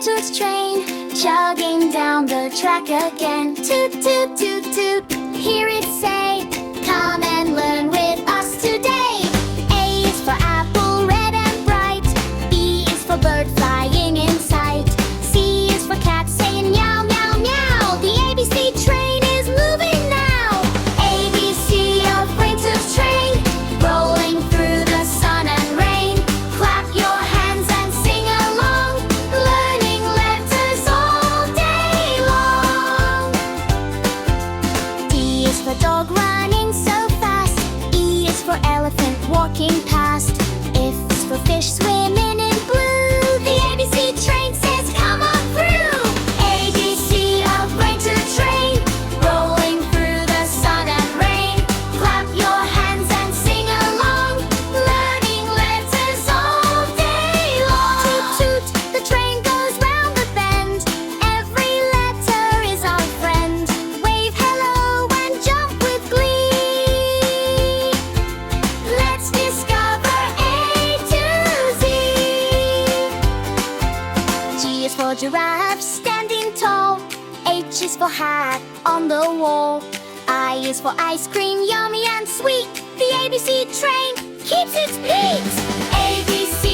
Toot-toot's train, chugging down the track again. Toot, toot, toot, toot, hear it say, come and learn with us today. A is for apple, red and bright. B is for bird flying in sight. C is for cat saying meow, meow, meow. The ABC train is moving now. ABC of Toot-toot's train, rolling through the sun and rain. Clap your hands and sing along, learning letters all day long. D is for dog running so fast. E is for elephant walking past. F is for fish swimming in blue. The ABC train says come on through. ABC of Toot-toot's train, rolling through the sun and rain. Clap your hands and sing along, learning letters all day long. Toot toot, the train goes round the bend. Every letter is our friend. Wave hello and jump with glee. Let's discover A to Z. G is for giraffe, standing tall. H is for hat on the wall. I is for ice cream, yummy and sweet. The ABC train keeps its beat. ABC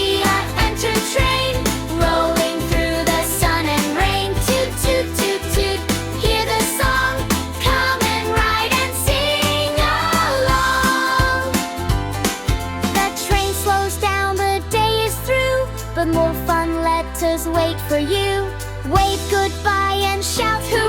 enter train, rolling through the sun and rain. Toot, toot, toot, toot, hear the song. Come and ride and sing along. The train slows down, the day is through, but more fun letters wait for you. Wave goodbye and shout hooray!